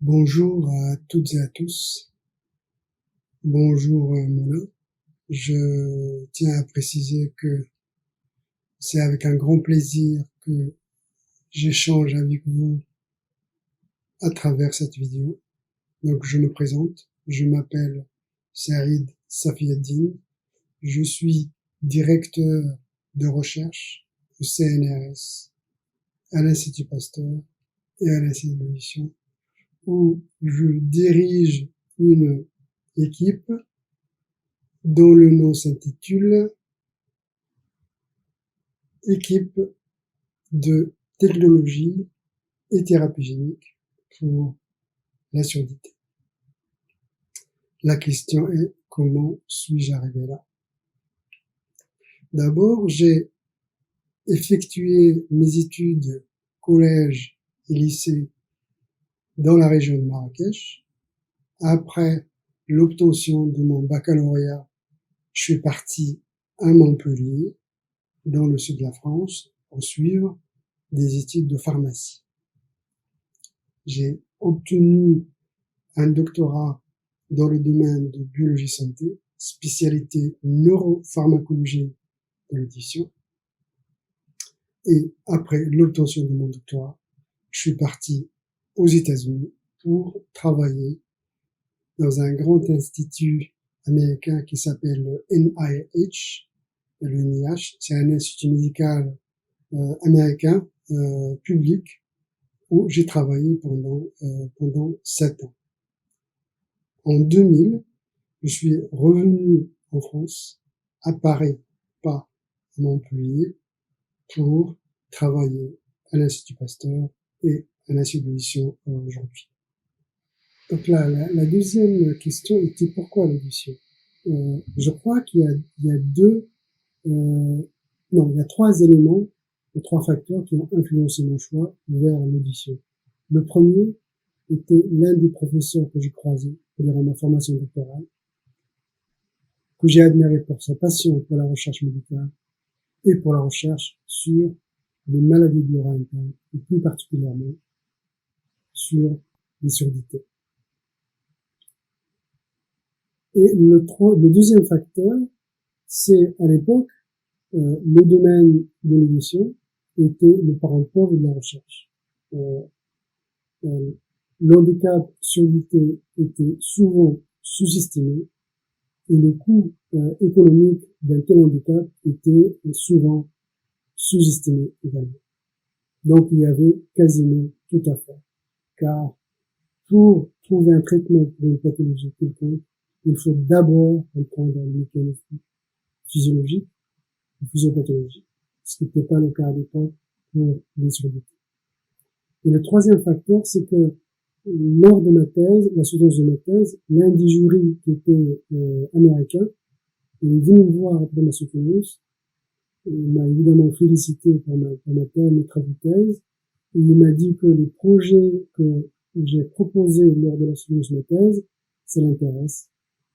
Bonjour à toutes et à tous. Bonjour Mona. Je tiens à préciser que c'est avec un grand plaisir que j'échange avec vous à travers cette vidéo. Donc je me présente. Je m'appelle Saïd Safiaddine. Je suis directeur de recherche au CNRS, à l'Institut Pasteur et à l'Institut de Mission, où je dirige une équipe dont le nom s'intitule Équipe de technologie et thérapie génique pour la surdité. La question est, comment suis-je arrivé là? D'abord, j'ai effectué mes études collège et lycée dans la région de Marrakech. Après l'obtention de mon baccalauréat, je suis parti à Montpellier, dans le sud de la France, pour suivre des études de pharmacie. J'ai obtenu un doctorat dans le domaine de biologie santé, spécialité neuropharmacologie de l'audition. Et après l'obtention de mon doctorat, je suis parti aux États-Unis pour travailler dans un grand institut américain qui s'appelle le NIH. Le NIH, c'est un institut médical américain public où j'ai travaillé pendant 7 ans. En 2000, je suis revenu en France, à Paris, pas à Montpellier, pour travailler à l'Institut Pasteur et à l'Institut de Mission aujourd'hui. Donc là, la deuxième question était pourquoi l'audition? Je crois qu'il y a il y a 3 éléments, 3 facteurs qui ont influencé mon choix vers l'audition. Le premier était l'un des professeurs que j'ai croisé durant ma formation doctorale, que j'ai admiré pour sa passion pour la recherche médicale et pour la recherche sur les maladies de l'aura interne, et plus particulièrement sur les surdités. Et le deuxième facteur, c'est à l'époque, le domaine de l'audition était le parent pauvre de la recherche. L'handicap surdité était souvent sous-estimé et le coût économique d'un tel handicap était souvent sous-estimé également. Donc il y avait quasiment tout à faire, car pour trouver un traitement pour une pathologie quelconque, il faut d'abord comprendre le mécanisme physiologique ou physiopathologique, ce qui n'était pas le cas à l'époque pour les surdités. Et le troisième facteur, c'est que lors de ma thèse, la soutenance de ma thèse, l'un des jurys qui était américain, il est venu me voir après ma soutenance. Il m'a évidemment félicité pour ma thèse, mes travaux de thèse. Et il m'a dit que les projets que j'ai proposés lors de la soutenance de ma thèse, ça l'intéresse.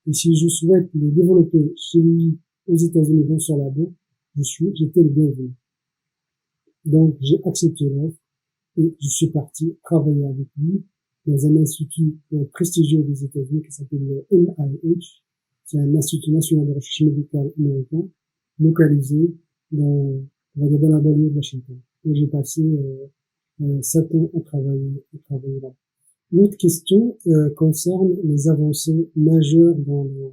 Et si je souhaite les développer chez lui aux États-Unis dans son labo, j'étais le bienvenu. Donc j'ai accepté l'offre et je suis parti travailler avec lui dans un institut prestigieux des États-Unis qui s'appelle le NIH. C'est un institut national de recherche médicale américain, localisé dans la banlieue de Washington. Et j'ai passé 7 ans à travailler là. L'autre question concerne les avancées majeures dans le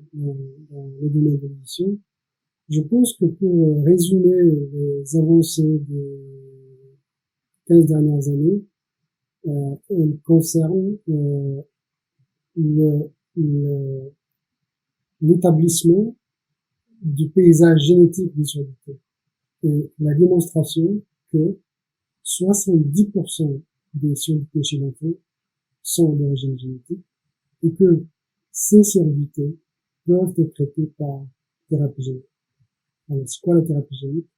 domaine de l'édition. Je pense que pour résumer les avancées des 15 dernières années, elles concernent l'établissement du paysage génétique des surdités et la démonstration que 70% des surdités chez l'enfant sont d'origine génétique et que ces surdités peuvent être traitées par thérapie génique. Alors, c'est quoi la thérapie génique?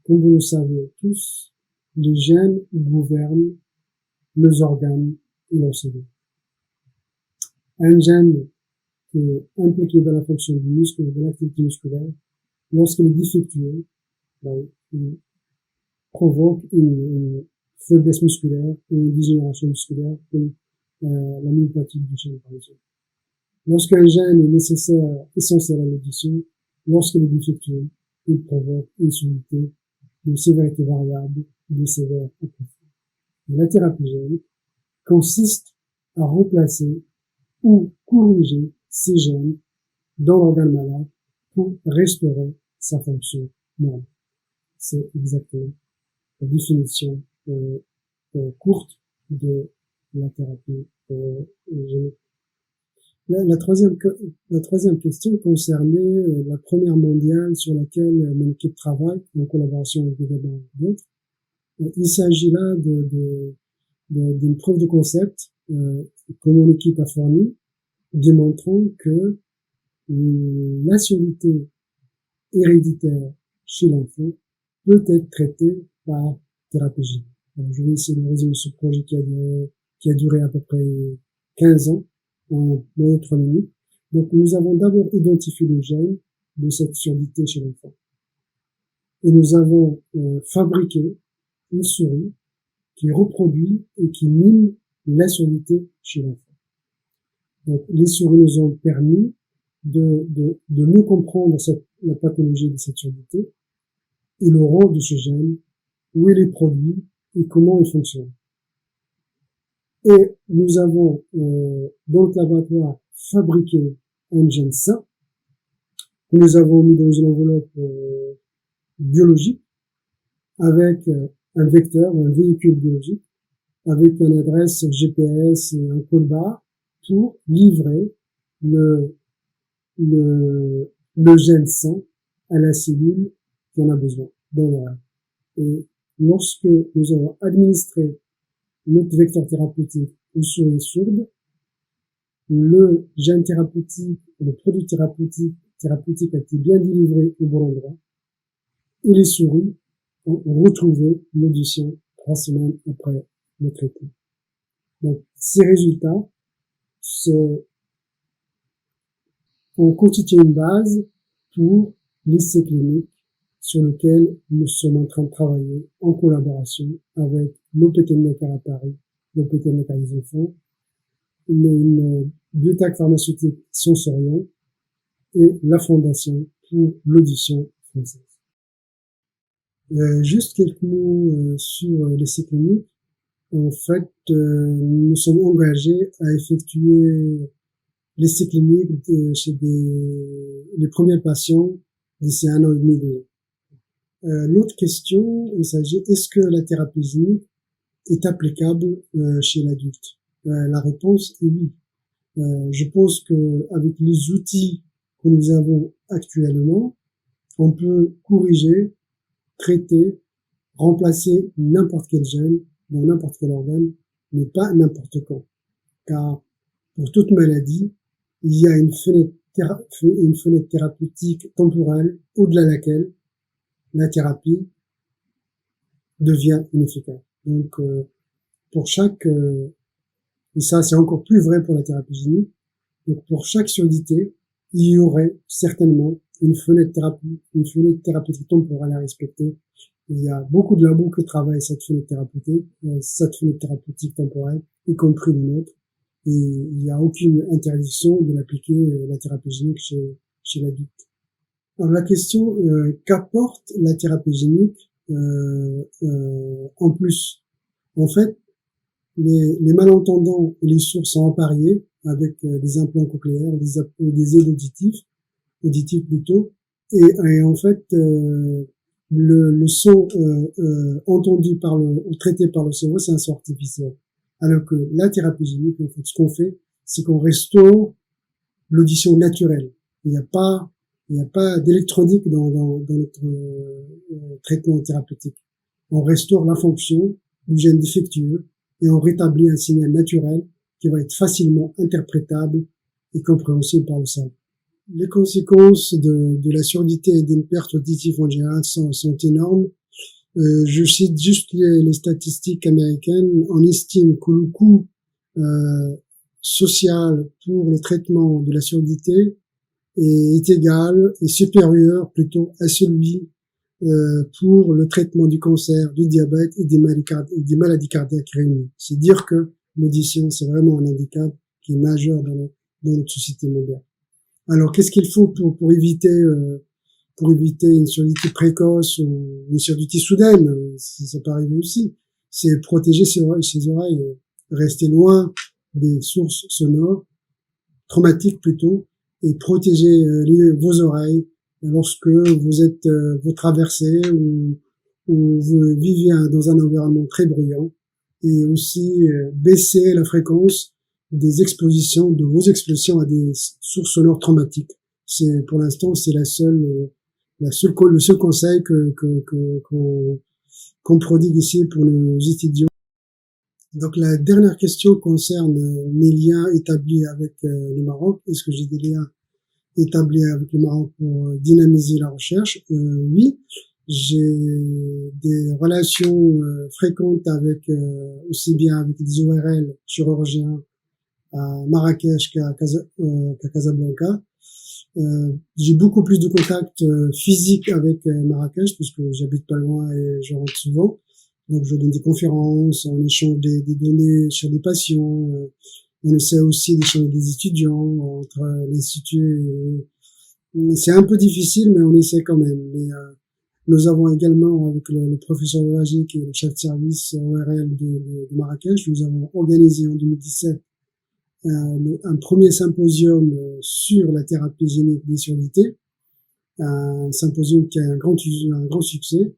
Comme vous le savez tous, les gènes gouvernent nos organes et leurs cellules. Un gène qui est impliqué dans la fonction du muscle, de l'activité musculaire, lorsqu'il est défectueux, il provoque une faiblesse musculaire, une dégénération musculaire, la myopathie du Duchenne, par exemple. Lorsqu'un gène est essentiel à l'audition, lorsqu'il est défectueux, il provoque une surdité de sévérité variable, de sévère ou profonde. La thérapie gène consiste à remplacer ou corriger ces gènes dans l'organe malade pour restaurer sa fonction normale. C'est exactement la définition courte de la thérapie génétique. La troisième question concernait la première mondiale sur laquelle mon équipe travaille en collaboration avec d'autres. Il s'agit là d'une preuve de concept que mon équipe a fournie, démontrant que la surdité héréditaire chez l'enfant peut être traitée par thérapie génique. Alors, je vais essayer de résumer ce projet qui a duré à peu près 15 ans en 3 minutes. Donc, nous avons d'abord identifié le gène de cette surdité chez l'enfant. Et nous avons fabriqué une souris qui reproduit et qui mime la surdité chez l'enfant. Donc, les souris nous ont permis de mieux comprendre la pathologie de cette surdité et le rôle de ce gène, où il est produit et comment il fonctionne. Et nous avons, dans le laboratoire, fabriqué un gène sain que nous avons mis dans une enveloppe biologique avec un vecteur ou un véhicule biologique avec une adresse GPS et un code barre pour livrer le gène sain à la cellule qui en a besoin dans l'oreille. Et lorsque nous avons administré notre vecteur thérapeutique aux souris sourdes, le gène thérapeutique, le produit thérapeutique a été bien délivré au bon endroit et les souris ont retrouvé l'audition 3 semaines après le traitement. Donc, ces résultats ont constitué une base pour l'essai clinique sur lequel nous sommes en train de travailler en collaboration avec l'Hôpital de Necker à Paris, l'Hôpital de Necker des enfants, une bibliothèque pharmaceutique Sensorion et la Fondation pour l'audition française. Juste quelques mots sur l'essai clinique. En fait, nous sommes engagés à effectuer l'essai clinique chez les premiers patients d'ici 1 an et demi, 2 ans. L'autre question, il s'agit, est-ce que la thérapie génique est applicable chez l'adulte? La réponse est oui. Je pense que avec les outils que nous avons actuellement, on peut corriger, traiter, remplacer n'importe quel gène dans n'importe quel organe, mais pas n'importe quand. Car pour toute maladie, il y a une fenêtre thérapeutique temporelle au-delà de laquelle la thérapie devient inefficace. Donc, pour chaque, et ça c'est encore plus vrai pour la thérapie génique, donc pour chaque surdité, il y aurait certainement une fenêtre thérapeutique temporelle à respecter. Il y a beaucoup de labos qui travaillent cette fenêtre thérapeutique temporelle, y compris le nôtre, et il n'y a aucune interdiction de l'appliquer la thérapie génique chez l'adulte. Alors la question, qu'apporte la thérapie génique en plus? En fait, les malentendants et les sourds sont appariés avec des implants cochléaires, des aides auditifs plutôt, et en fait le son entendu ou traité par le cerveau, c'est un son artificiel. Alors que la thérapie génique, en fait, ce qu'on fait, c'est qu'on restaure l'audition naturelle. Il n'y a pas d'électronique dans notre traitement thérapeutique. On restaure la fonction du gène défectueux et on rétablit un signal naturel qui va être facilement interprétable et compréhensible par le cerveau. Les conséquences de la surdité et d'une perte auditive en général sont énormes. Je cite juste les statistiques américaines. On estime que le coût social pour le traitement de la surdité est égal et supérieur plutôt à celui pour le traitement du cancer, du diabète et des maladies cardiaques réunies. C'est dire que l'audition, c'est vraiment un handicap qui est majeur dans notre société moderne. Alors, qu'est-ce qu'il faut pour éviter une surdité précoce ou une surdité soudaine? Ça peut arriver aussi. C'est protéger ses oreilles, rester loin des sources sonores, traumatiques plutôt, et protéger vos oreilles lorsque vous traversez ou vous vivez dans un environnement très bruyant, et aussi baisser la fréquence des expositions, de vos expositions à des sources sonores traumatiques. Pour l'instant, c'est le seul conseil qu'on prodigue ici pour nos étudiants. Donc la dernière question concerne mes liens établis avec le Maroc. Est-ce que j'ai des liens établis avec le Maroc pour dynamiser la recherche? Oui, j'ai des relations fréquentes avec aussi bien avec des ORL chirurgiens à Marrakech qu'à Casablanca. J'ai beaucoup plus de contacts physiques avec Marrakech puisque j'habite pas loin et je rentre souvent. Donc je donne des conférences, on échange des données sur des patients, on essaie aussi d'échanger des étudiants entre l'institut. C'est un peu difficile, mais on essaie quand même. Mais nous avons également, avec le professeur Ouaji, qui est le chef de service ORL de Marrakech, nous avons organisé en 2017 un premier symposium sur la thérapie génique des surdités, un symposium qui a un grand succès.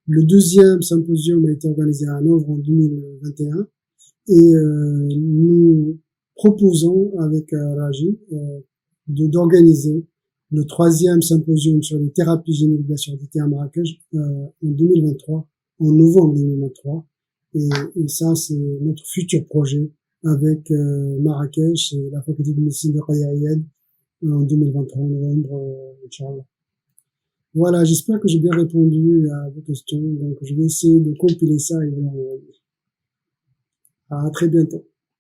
Le deuxième symposium a été organisé à Hanovre en 2021 et nous proposons avec Raji d'organiser le troisième symposium sur les thérapies géniques de la surdité à Marrakech en 2023, en novembre 2023. Et ça, c'est notre futur projet avec Marrakech et la faculté de médecine de Riyad en 2023, en novembre, Inch'Allah. Voilà, j'espère que j'ai bien répondu à vos questions. Donc, je vais essayer de compiler ça et vous l'envoyer. À très bientôt.